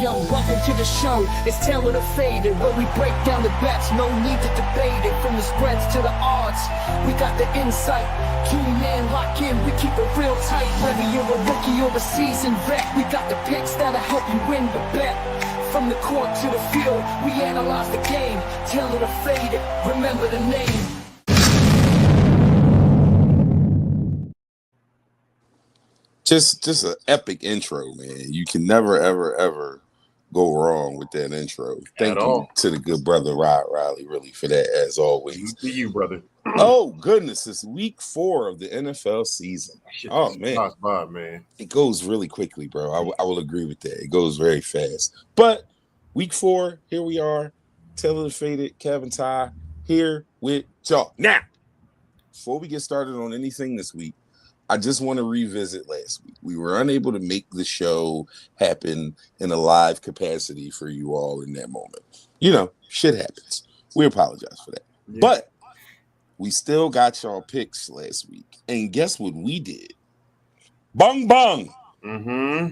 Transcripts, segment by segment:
young, welcome to the show. It's Taylor the Faded, where we break down the bets, no need to debate it. From the spreads to the odds, we got the insight. Tune in, lock in, we keep it real tight. Whether you're a rookie or a seasoned vet, we got the picks that'll help you win the bet. From the court to the field, we analyze the game. Taylor the Faded, remember the name. Just an epic intro, man. You can never, ever go wrong with that intro. Thank you to the good brother Rod Riley, really, for that, as always. To you, brother. Oh, goodness. It's week 4 of the NFL season. Oh, man. Man. It goes really quickly, bro. I will agree with that. It goes very fast. But week 4, here we are. Taylor the Faded, Kevin Ty, here with y'all. Now, before we get started on anything this week, I just want to revisit last week. We were unable to make the show happen in a live capacity for you all in that moment. You know, shit happens. We apologize for that. Yeah. But we still got y'all picks last week. And guess what we did? Bung bung. Mm-hmm.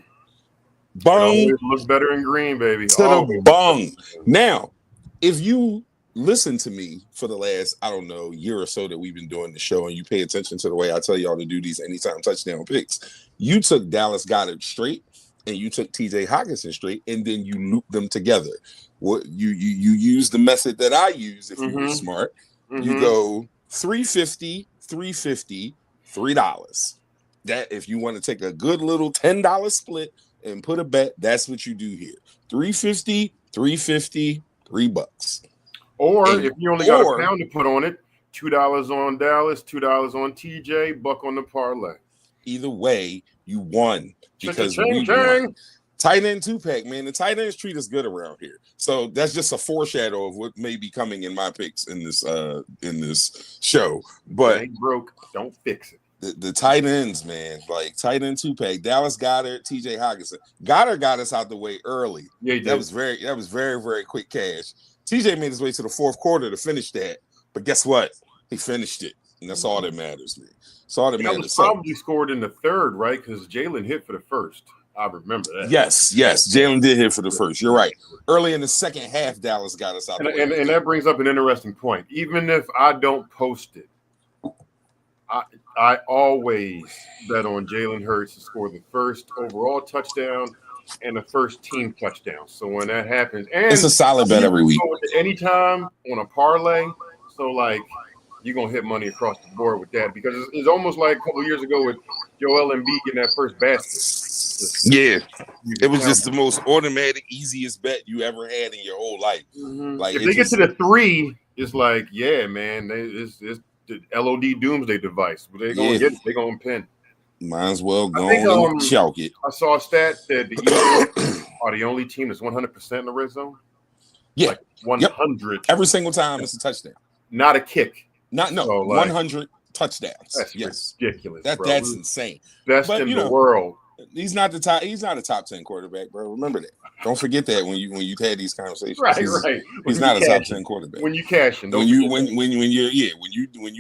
Bung. It always looks better in green, baby. To the bung. Now, if you listen to me for the last, I don't know, year or so that we've been doing the show, and you pay attention to the way I tell y'all to do these anytime touchdown picks, you took Dallas Goedert straight, and you took T.J. Hockenson straight, and then you looped them together. What you use the method that I use if you were smart. You go $3.50, $3.50, $3. That if you want to take a good little $10 split and put a bet, that's what you do here. $3.50, $3.50, $3. Or if you only got a pound to put on it, $2 on Dallas, $2 on TJ, $1 on the parlay. Either way, you won because we won. Tight end 2-pack, man. The tight ends treat us good around here. So that's just a foreshadow of what may be coming in my picks in this show. But ain't broke, don't fix it. The tight ends, man, like tight end 2-pack. Dallas Goedert, TJ Hockenson. Goddard got us out the way early. Yeah, he did. That was very, very quick cash. TJ made his way to the fourth quarter to finish that, but guess what? He finished it, and that's all that matters, man. That's all that matters. Was probably scored in the third, right? Because Jalen hit for the first. I remember that. Yes, Jalen did hit for the first. You're right. Early in the second half, Dallas got us out. And that brings up an interesting point. Even if I don't post it, I always bet on Jalen Hurts to score the first overall touchdown and the first team touchdown. So when that happens, and it's a solid bet every week. Anytime on a parlay, so like you're gonna hit money across the board with that because it's almost like a couple years ago with Joel Embiid getting that first basket. Yeah, it was just the most automatic, easiest bet you ever had in your whole life. Like if they get to the 3, it's like, yeah, man, it's the LOD doomsday device. But they're gonna get it. They're gonna pin. Might as well go on and chalk it. I saw a stat that the Eagles are the only team that's 100% in the red zone. Yeah, like 100 Yep. Every single time it's a touchdown, not a kick. So 100 touchdowns. That's ridiculous. That's insane. Best in the world. He's not the top. He's not a top 10 quarterback, bro. Remember that. Don't forget that when you've had these conversations. Right. He's not a top 10 quarterback. When you cash in, when you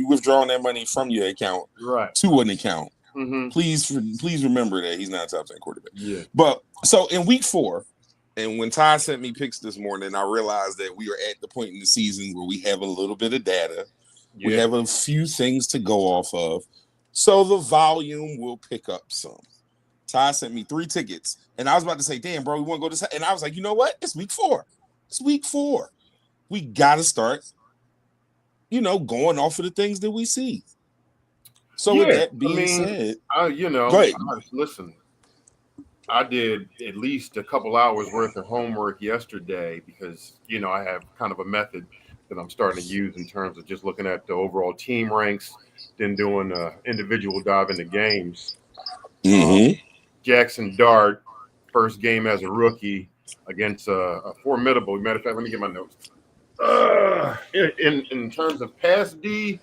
withdrawing that money from your account to an account. Please remember that he's not a top 10 quarterback. Yeah. But so in week 4, and when Ty sent me picks this morning, I realized that we are at the point in the season where we have a little bit of data. Yeah. We have a few things to go off of. So the volume will pick up some. Ty sent me 3 tickets, and I was about to say, damn, bro, we want to go to. And I was like, you know what? It's week 4. It's week 4. We got to start, going off of the things that we see. So with that being said, go ahead. Listen, I did at least a couple hours worth of homework yesterday because, I have kind of a method that I'm starting to use in terms of just looking at the overall team ranks, then doing individual dive into games. Jackson Dart, first game as a rookie against a formidable. Matter of fact, let me get my notes. In terms of pass D,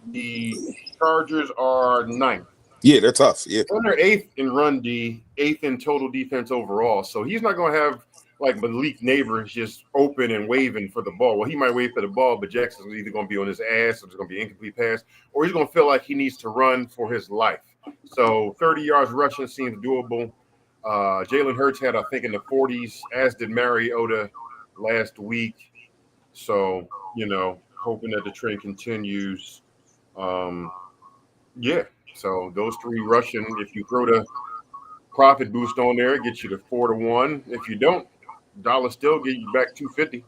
the Chargers are 9th. Yeah, they're tough. Yeah, they're 8th in run D, 8th in total defense overall. So he's not going to have like Malik Neighbors just open and waving for the ball. Well, he might wave for the ball, but Jackson's either going to be on his ass or it's going to be an incomplete pass, or he's going to feel like he needs to run for his life. So 30 yards rushing seems doable. Jalen Hurts had, I think, in the 40s, as did Mariota last week. So, hoping that the trend continues. Yeah. So those three rushing, if you throw the profit boost on there, it gets you to 4-1. If you don't, dollar still get you back 250.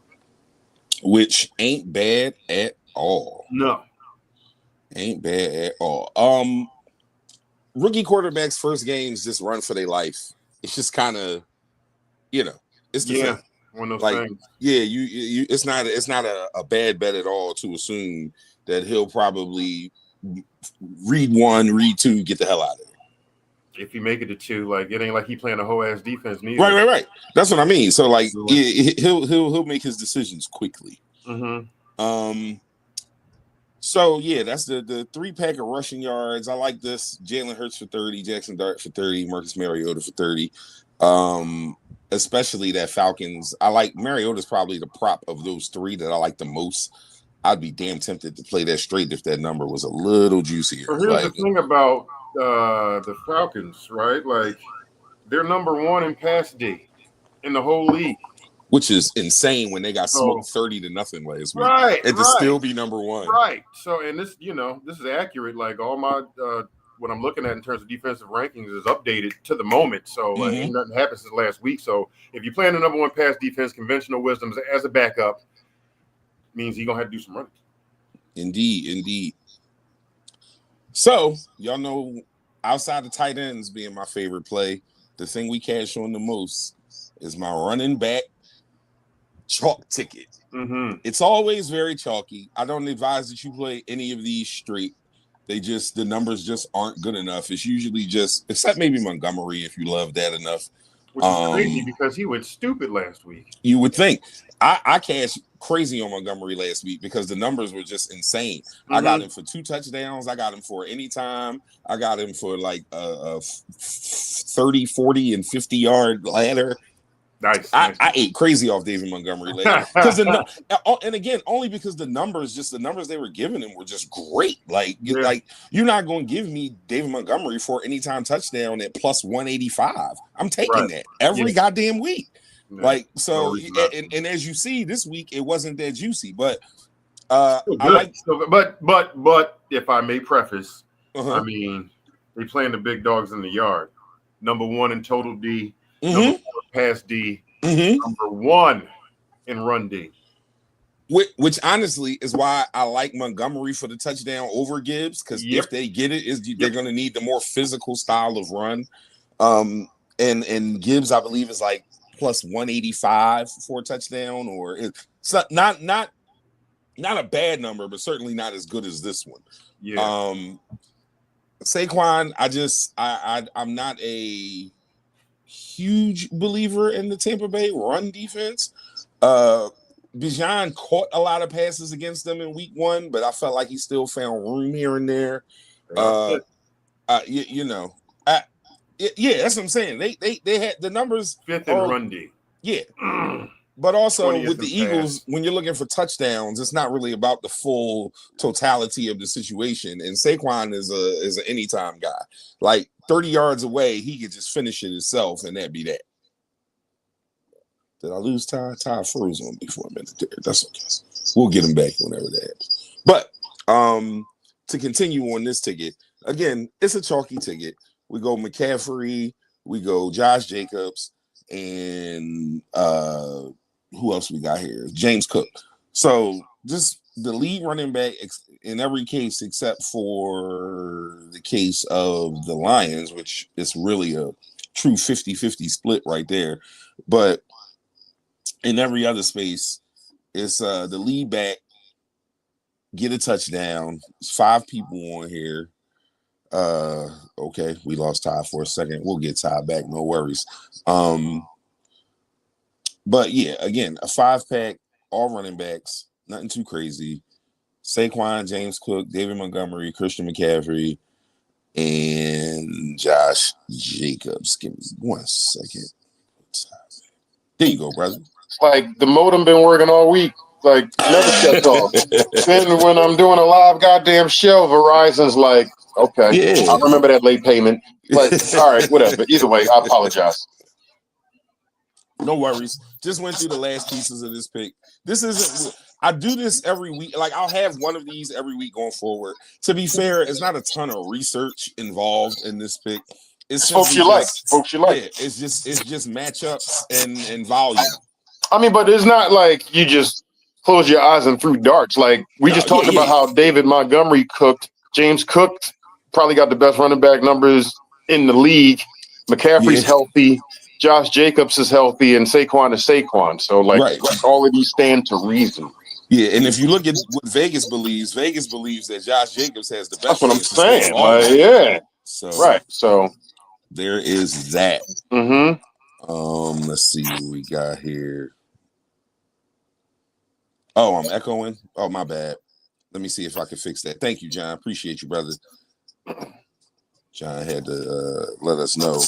Which ain't bad at all. No. Ain't bad at all. Rookie quarterbacks' first games just run for their life. It's just kind of, it's the thing. One of those things. Yeah, you it's not a bad bet at all to assume that he'll probably read one, read two, get the hell out of it. If you make it to two, like it ain't like he playing a whole ass defense neither. Right. That's what I mean. So like he'll make his decisions quickly. Mm-hmm. So yeah, that's the 3-pack of rushing yards. I like this. Jalen Hurts for 30, Jackson Dart for 30, Marcus Mariota for 30. Especially that Falcons. I like Mariota's probably the prop of those three that I like the most. I'd be damn tempted to play that straight if that number was a little juicier. So here's the thing about the Falcons, right? Like they're number one in pass D in the whole league. Which is insane when they got smoked 30-0 last week. Right. And to still be number one. Right. So, and this, this is accurate. Like all my, what I'm looking at in terms of defensive rankings is updated to the moment. So ain't nothing happened since last week. So if you're playing the number one pass defense, conventional wisdom as a backup means you're going to have to do some running. Indeed. So y'all know, outside the tight ends being my favorite play, the thing we cash on the most is my running back chalk ticket. Mm-hmm. It's always very chalky. I don't advise that you play any of these straight. The numbers just aren't good enough. It's usually just, except maybe Montgomery if you love that enough. Which is crazy because he went stupid last week. You would think. I cashed crazy on Montgomery last week because the numbers were just insane. Mm-hmm. I got him for 2 touchdowns. I got him for anytime. I got him for like a 30, 40, and 50-yard ladder. Nice. I ate crazy off David Montgomery later and again, only because the numbers they were giving him were just great. Like you're not going to give me David Montgomery for anytime touchdown at plus 185. I'm taking that every goddamn week. Yeah. Like so, and as you see this week, it wasn't that juicy, but I like. But if I may preface, I mean, they playing the big dogs in the yard. Number one in total D. Number 4 pass D, number 1 in run D. Which honestly is why I like Montgomery for the touchdown over Gibbs, because if they get it, they're going to need the more physical style of run. And Gibbs, I believe, is like plus 185 for a touchdown, or it's not a bad number, but certainly not as good as this one. Yeah. Saquon, I'm not a huge believer in the Tampa Bay run defense. Bijan caught a lot of passes against them in week 1, but I felt like he still found room here and there. That's what I'm saying. They had the numbers 5th in run D. Yeah. But also with the Eagles, when you're looking for touchdowns, it's not really about the full totality of the situation. And Saquon is an anytime guy. Like 30 yards away, he could just finish it himself, and that'd be that. Did I lose Ty? Ty froze on me for a minute there. That's okay. We'll get him back whenever that happens. But to continue on this ticket, again, it's a chalky ticket. We go McCaffrey, we go Josh Jacobs, and who else we got here? James Cook. So just the lead running back in every case except for the case of the Lions, which is really a true 50-50 split right there. But in every other space, it's the lead back, get a touchdown. It's 5 people on here. Okay, we lost Ty for a second. We'll get Ty back, no worries. But yeah, again, a 5-pack, all running backs, nothing too crazy. Saquon, James Cook, David Montgomery, Christian McCaffrey, and Josh Jacobs. Give me 1 second. There you go, brother. Like the modem been working all week. Like never shut off. Then when I'm doing a live goddamn show, Verizon's like, okay, Yeah. I remember that late payment. Like, all right, whatever. Either way, I apologize. No worries. Just went through the last pieces of this pick. This isn't. I do this every week. Like I'll have one of these every week going forward. To be fair, it's not a ton of research involved in this pick. It's Folks you like. Folks you like. Yeah, it's just matchups and volume. I mean, but it's not like you just close your eyes and threw darts. Like we just talked about how David Montgomery cooked. James Cook probably got the best running back numbers in the league. McCaffrey's healthy. Josh Jacobs is healthy, and Saquon is Saquon. So, like, all of these stand to reason. Yeah, and if you look at what Vegas believes that Josh Jacobs has the best. That's what I'm saying. Like, yeah. So right. So there is that. Mm-hmm. Let's see what we got here. Oh, I'm echoing. Oh, my bad. Let me see if I can fix that. Thank you, John. Appreciate you, brother. John had to let us know.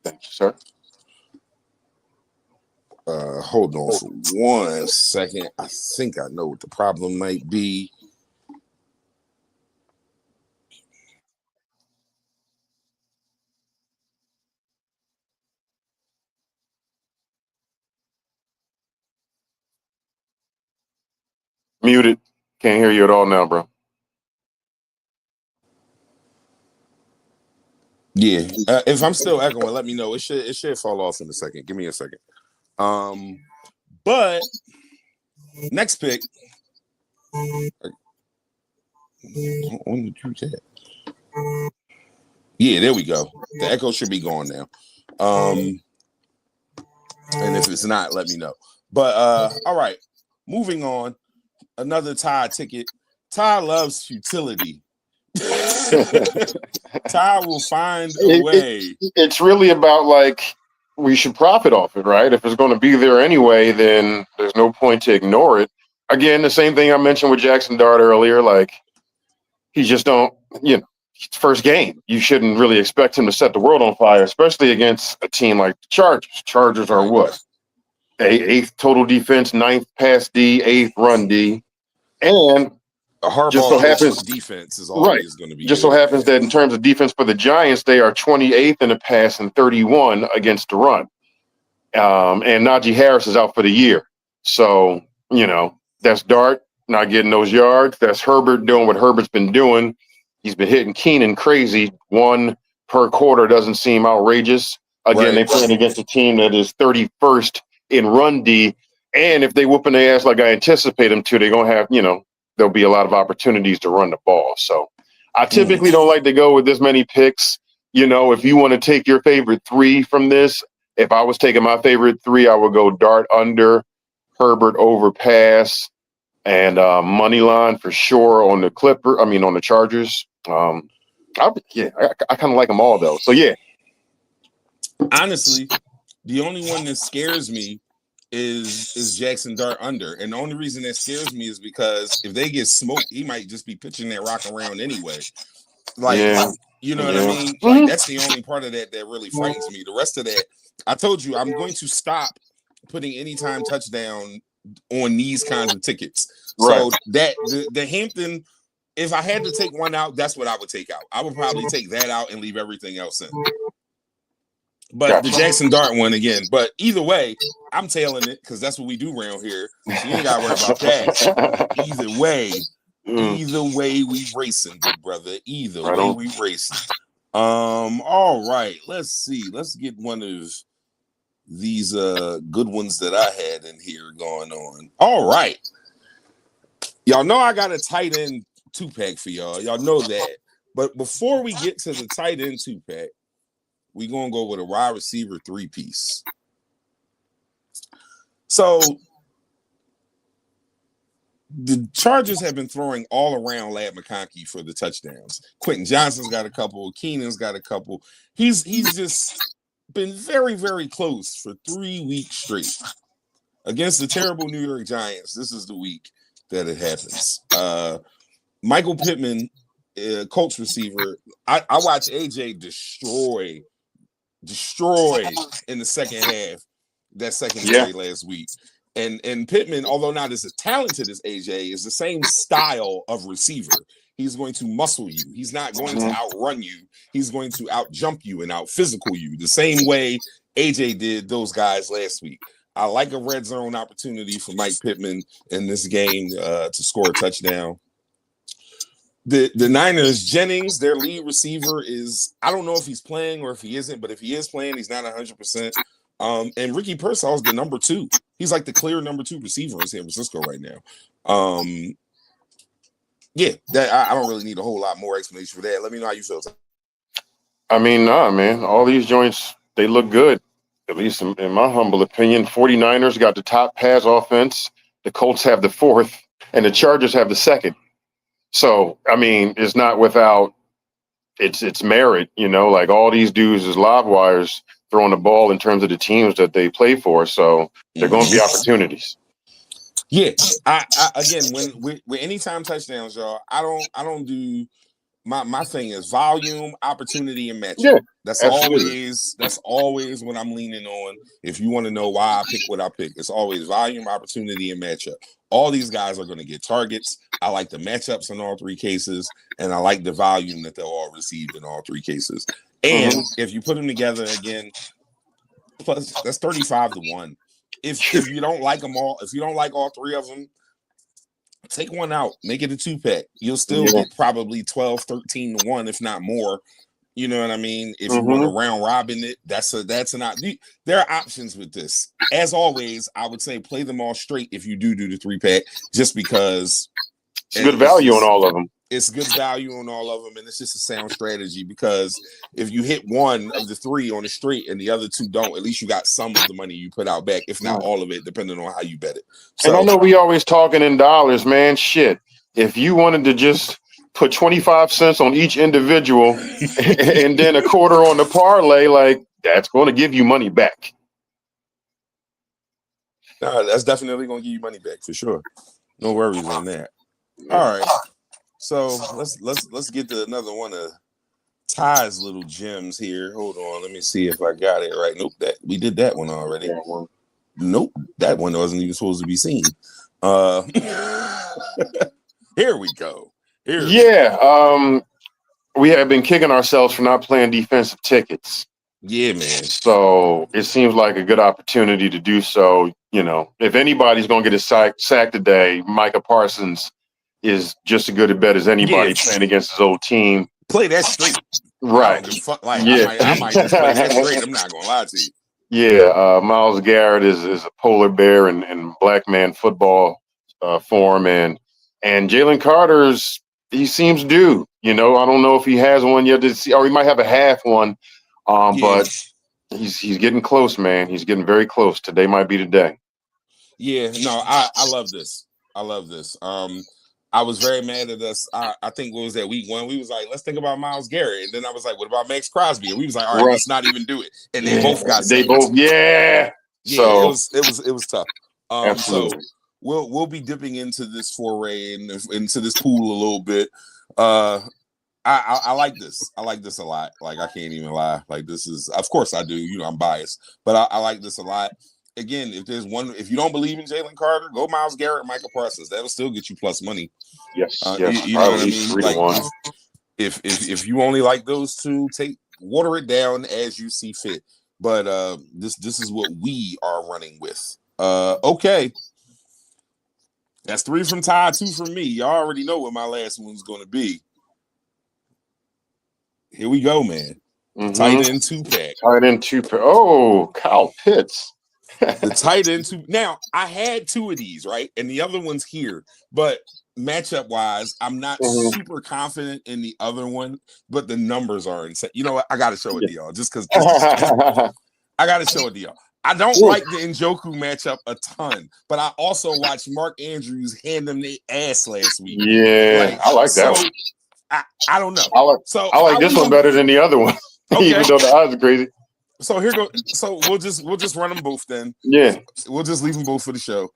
Thank you, sir. Hold on for 1 second. I think I know what the problem might be. Muted. Can't hear you at all now, bro. Yeah. If I'm still echoing, let me know. It should fall off in a second. Give me a second. But next pick. When did you that? Yeah, there we go. The echo should be gone now. And if it's not, let me know. But all right, moving on. Another Ty ticket. Ty loves futility. Ty will find a way. It's really about like we should profit off it, right? If it's going to be there anyway, then there's no point to ignore it. Again, the same thing I mentioned with Jackson Dart earlier. Like he just don't, first game. You shouldn't really expect him to set the world on fire, especially against a team like the Chargers. Chargers are what? Eighth total defense, ninth pass D, eighth run D, and a Harbaugh defense is always going to be. Just so happens that in terms of defense for the Giants, they are 28th in the pass and 31 against the run. And Najee Harris is out for the year. So, that's Dart not getting those yards. That's Herbert doing what Herbert's been doing. He's been hitting Keenan crazy. 1 per quarter doesn't seem outrageous. Again, they're playing against a team that is 31st in run D. And if they whooping their ass like I anticipate them to, they're going to have, there'll be a lot of opportunities to run the ball. So I typically don't like to go with this many picks. If you want to take your favorite 3 from this, if I was taking my favorite 3, I would go Dart under, Herbert over pass, and money line for sure on the on the Chargers. I kind of like them all though. So yeah. Honestly, the only one that scares me is Jackson Dart under. And the only reason that scares me is because if they get smoked, he might just be pitching that rock around anyway. Like, you know what I mean? Like, that's the only part of that really frightens me. The rest of that, I told you, I'm going to stop putting anytime touchdown on these kinds of tickets. So that the Hampton, if I had to take one out, that's what I would take out. I would probably take that out and leave everything else in. But the Jackson Dart one again. But either way, I'm tailing it because that's what we do around here. So you ain't got to worry about that. Either way, we racing, good brother. Either way, we racing. All right. Let's see. Let's get one of these good ones that I had in here going on. All right. Y'all know I got a tight end 2-pack for y'all. Y'all know that. But before we get to the tight end 2-pack, we're going to go with a wide receiver 3-piece. So the Chargers have been throwing all around Ladd McConkey for the touchdowns. Quentin Johnson's got a couple. Keenan's got a couple. He's just been very, very close for 3 weeks straight. Against the terrible New York Giants, this is the week that it happens. Michael Pittman, Colts receiver, I watched AJ destroy in the second half that secondary last week. And Pittman, although not as talented as AJ, is the same style of receiver. He's going to muscle you. He's not going to outrun you. He's going to out jump you and out physical you the same way AJ did those guys last week. I like a red zone opportunity for Mike Pittman in this game to score a touchdown. The Niners, Jennings, their lead receiver is, I don't know if he's playing or if he isn't, but if he is playing, he's not 100%. And Ricky Pearsall is the number 2. He's like the clear number 2 receiver in San Francisco right now. Yeah, that I don't really need a whole lot more explanation for that. Let me know how you feel. I mean, nah, man. All these joints, they look good, at least in my humble opinion. 49ers got the top pass offense. The Colts have the 4th, and the Chargers have the 2nd. So, I mean, it's not without its merit, you know, like all these dudes is live wires throwing the ball in terms of the teams that they play for. So they're going to be opportunities. Yeah, I again, when with anytime touchdowns, y'all, I don't do my thing is volume, opportunity, and matchup. Yeah, that's always what I'm leaning on. If you want to know why I pick what I pick, it's always volume, opportunity, and matchup. All these guys are going to get targets. I like the matchups in all 3 cases, and I like the volume that they'll all receive in all 3 cases. And if you put them together again, plus that's 35-1. If you don't like them all, if you don't like all 3 of them, take one out, make it a 2-pack. You'll still get probably 12-13-1, if not more. You know what I mean? If you want to round robin it, that's an option. There are options with this. As always, I would say play them all straight if you do the 3-pack, just because it's good value on all of them. It's good value on all of them, and it's just a sound strategy, because if you hit one of the 3 on the straight and the other 2 don't, at least you got some of the money you put out back, if not all of it, depending on how you bet it. So, and I know we always talking in dollars, man. Shit, if you wanted to just put 25 cents on each individual and then a quarter on the parlay, like that's going to give you money back. No, that's definitely going to give you money back for sure. No worries on that. All right. So let's get to another one of Ty's little gems here. Hold on, let me see if I got it right. Nope, that we did that one already. Nope, that one wasn't even supposed to be seen. Here we go. We have been kicking ourselves for not playing defensive tickets. Yeah, man. So it seems like a good opportunity to do so. You know, if anybody's going to get a sack today, Micah Parsons is just as good a bet as anybody playing against his old team. Play that straight. Right. I might just play that straight. I'm not going to lie to you. Yeah. Myles Garrett is a polar bear in black man football form. And Jalen Carter's, he seems due. You know, I don't know if he has one yet to see, or he might have a half one. But he's getting close, man. He's getting very close. Today might be the day. Yeah, no, I love this. I was very mad at us. I think what was that week 1? We was like, let's think about Myles Garrett. And then I was like, what about Max Crosby? And we was like, all right, let's not even do it. And they both got sacked. So it was tough. Absolutely. So we'll be dipping into this foray and into this pool a little bit. I like this. I like this a lot. Like, I can't even lie. Like, this is, of course I do. You know, I'm biased, but I like this a lot. Again, if you don't believe in Jalen Carter, go Myles Garrett, Micah Parsons. That'll still get you plus money. Yes. You know what I mean? Like, if you only like those 2, water it down as you see fit. But this is what we are running with. Okay. That's 3 from Ty, 2 from me. Y'all already know what my last one's going to be. Here we go, man. Tight end 2-pack. Tight end 2-pack. Oh, Kyle Pitts. The tight end 2. Now, I had 2 of these, right? And the other one's here. But matchup wise, I'm not super confident in the other one, but the numbers are insane. You know what? I got to show it to y'all just because I got to show it to y'all. I don't like the Njoku matchup a ton, but I also watched Mark Andrews hand them their ass last week. Yeah, I like that one. I don't know. I like this one better than the other one, even though the odds are crazy. So here go. So we'll just run them both then. Yeah, we'll just leave them both for the show.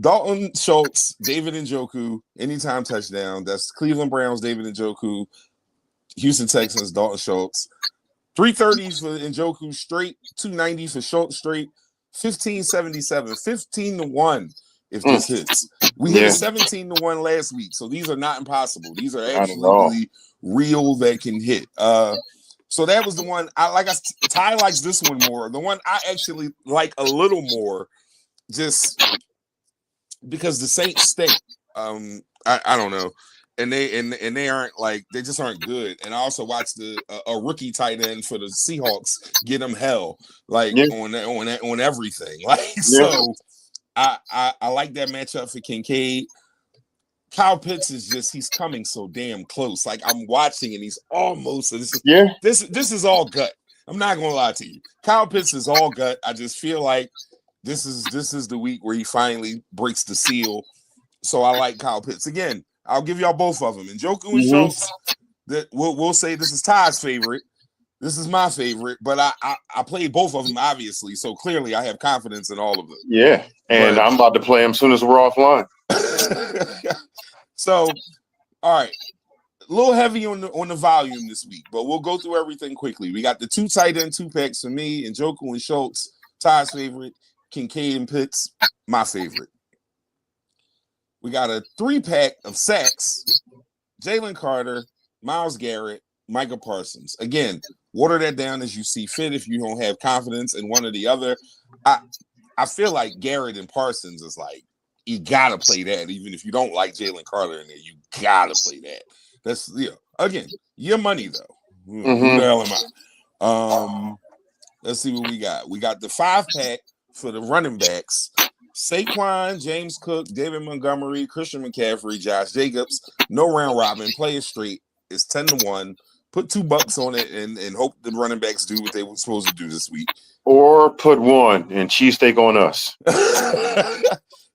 Dalton Schultz, David Njoku, anytime touchdown. That's Cleveland Browns, David Njoku. Houston Texans, Dalton Schultz. 330s for Njoku straight, 290 for Schultz straight, 1577, 15-1 if this hits. We hit a 17-1 last week, so these are not impossible. These are absolutely real that can hit. So that was the one Ty likes this one more. The one I actually like a little more, just because the Saints stink. I don't know. And they aren't like, they just aren't good. And I also watched a rookie tight end for the Seahawks get them hell on everything. Like so, I like that matchup for Kincaid. Kyle Pitts is just, he's coming so damn close. Like I'm watching and he's almost, this is all gut. I'm not gonna lie to you. Kyle Pitts is all gut. I just feel like this is the week where he finally breaks the seal. So I like Kyle Pitts again. I'll give y'all both of them. And Njoku and Schultz, that we'll say this is Ty's favorite. This is my favorite, but I played both of them, obviously. So clearly I have confidence in all of them. Yeah. And I'm about to play them as soon as we're offline. So, all right. A little heavy on the volume this week, but we'll go through everything quickly. We got the 2 tight end 2-packs for me, and Njoku and Schultz, Ty's favorite, Kincaid and Pitts, my favorite. We got a 3-pack of sacks, Jalen Carter, Myles Garrett, Micah Parsons. Again, water that down as you see fit if you don't have confidence in one or the other. I feel like Garrett and Parsons is like, you gotta play that. Even if you don't like Jalen Carter in there, you gotta play that. That's, again, your money though. Who the hell am I? Let's see what we got. We got the 5-pack for the running backs. Saquon, James Cook, David Montgomery, Christian McCaffrey, Josh Jacobs. No round robin. Play it straight. It's 10-1. Put $2 on it and hope the running backs do what they were supposed to do this week. Or put 1 and cheesesteak on us.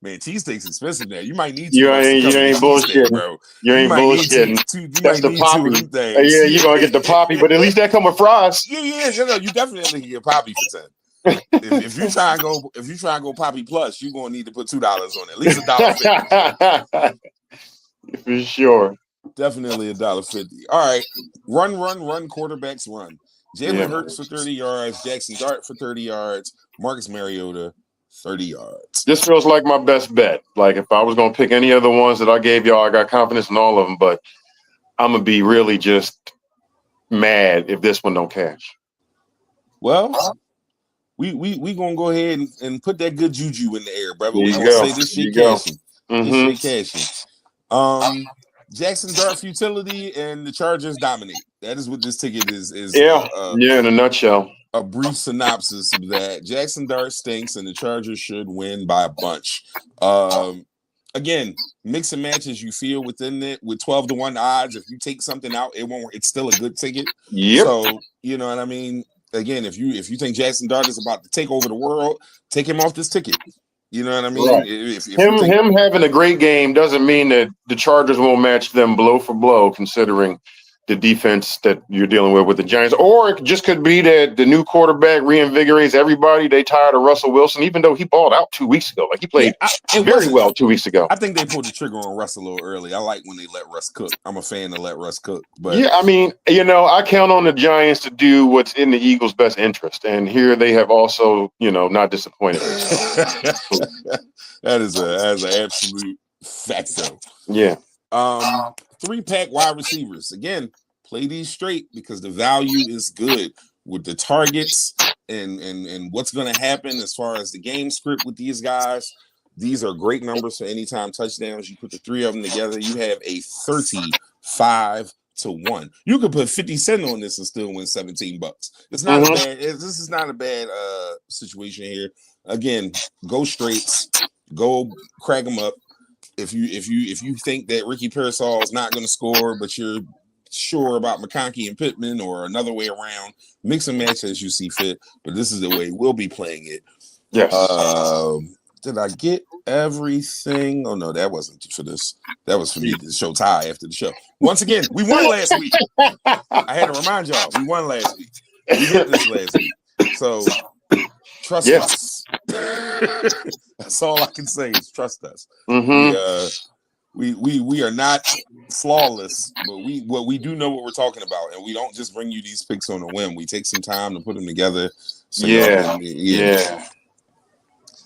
Man, cheesesteak's expensive now. You might need you ain't bullshitting, bro. You ain't bullshitting. That's the poppy. Yeah, you're gonna get the poppy, but at least that come with fries. Yeah. You definitely can get poppy for 10. if you try and go poppy plus, you're gonna need to put $2 on it. At least $1.50. For sure. Definitely $1.50. All right. Run, quarterbacks run. Jalen Hurts for 30 yards, Jackson Dart for 30 yards, Marcus Mariota 30 yards. This feels like my best bet. Like if I was gonna pick any of the ones that I gave y'all, I got confidence in all of them, but I'm gonna be really just mad if this one don't cash. Well, we gonna go ahead and put that good juju in the air, brother. We gonna say this shit cashing. This shit cashing. Jackson Dart futility and the Chargers dominate. That is what this ticket is. In a nutshell. A brief synopsis of that. Jackson Dart stinks and the Chargers should win by a bunch. Again, mix and match as you feel within it with 12-1 odds. If you take something out, it's still a good ticket. Yep. So you know what I mean? Again, if you think Jackson Dart is about to take over the world, take him off this ticket. You know what I mean? Right. If him having a great game doesn't mean that the Chargers won't match them blow for blow, considering the defense that you're dealing with the Giants. Or it just could be that the new quarterback reinvigorates everybody. They tired of Russell Wilson, even though he balled out 2 weeks ago. Like he played very well 2 weeks ago. I think they pulled the trigger on Russ a little early. I like when they let Russ cook. I'm a fan to let Russ cook. But yeah, I mean, I count on the Giants to do what's in the Eagles' best interest. And here they have also, not disappointed. That is an absolute facto. Yeah. 3-pack wide receivers. Again, play these straight because the value is good with the targets and what's going to happen as far as the game script with these guys. These are great numbers for anytime touchdowns. You put the 3 of them together, you have a 35-1. You could put 50 cents on this and still win $17. It's not a bad. This is not a bad situation here. Again, go straights, go crack them up. If you think that Ricky Pearsall is not going to score, but you're sure about McConkey and Pittman or another way around, mix and match as you see fit. But this is the way we'll be playing it. Yes. Did I get everything? Oh no, that wasn't for this. That was for me to show Ty after the show. Once again, we won last week. I had to remind y'all, we won last week. We hit this last week. So trust us. That's all I can say is trust us. We are not flawless, but we do know what we're talking about, and we don't just bring you these picks on a whim. We take some time to put them together. So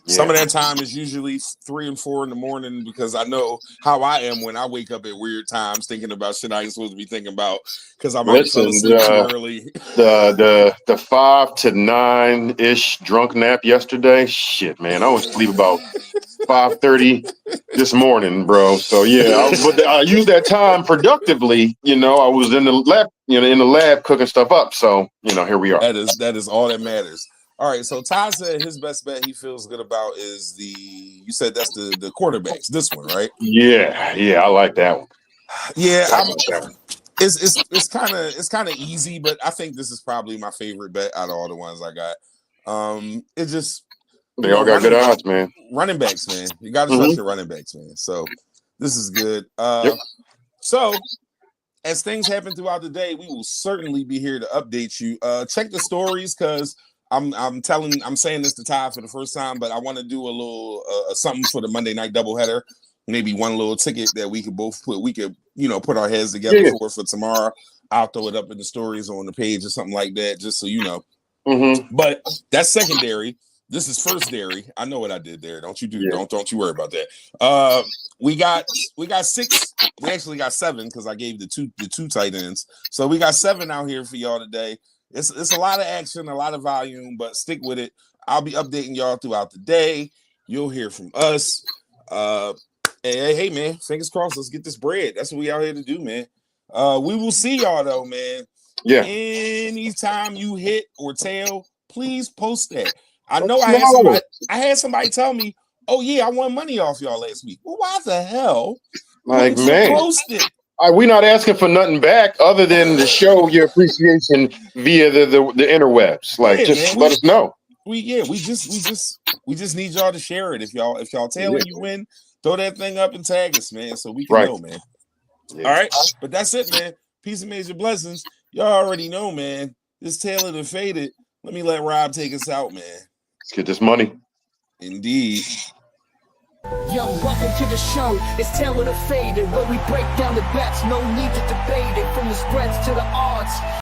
Some of that time is usually 3 and 4 in the morning because I know how I am when I wake up at weird times thinking about shit I ain't supposed to be thinking about because I might have fell asleep too early. The 5 to 9-ish drunk nap yesterday. Shit, man, I was asleep about 5:30 this morning, bro. So yeah, but I used that time productively. You know, I was in the lab cooking stuff up. So here we are. That is all that matters. All right, so Ty said his best bet he feels good about is you said that's the quarterbacks. This one, right? Yeah, I like that one. Yeah, it's kind of easy, but I think this is probably my favorite bet out of all the ones I got. It just they all got good odds, man. Running backs, man. You got to trust your running backs, man. So this is good. So as things happen throughout the day, we will certainly be here to update you. Check the stories because I'm saying this to Ty for the first time, but I want to do a little something for the Monday night doubleheader. Maybe one little ticket that we could both put. We could put our heads together for tomorrow. I'll throw it up in the stories on the page or something like that, just so you know. But that's secondary. This is first dairy. I know what I did there. Don't you worry about that. We got 6. We actually got 7 because I gave the two tight ends. So we got 7 out here for y'all today. It's a lot of action, a lot of volume, but stick with it. I'll be updating y'all throughout the day. You'll hear from us. Hey, man, fingers crossed. Let's get this bread. That's what we out here to do, man. We will see y'all though, man. Yeah. Anytime you hit or tail, please post that. I know I had somebody tell me, "Oh yeah, I won money off y'all last week." Well, why the hell? Like, man, post it. We're not asking for nothing back other than to show your appreciation via the interwebs. Like, let us know. We just need y'all to share it. If y'all tailing, you win. Throw that thing up and tag us, man, so we can know, man. Yeah. All right, but that's it, man. Peace and major blessings. Y'all already know, man. This tailored and faded. Let me let Rob take us out, man. Let's get this money. Indeed. Yo, welcome to the show. It's tailored and faded, where we break down the bets. No need to debate it. From the spreads to the odds.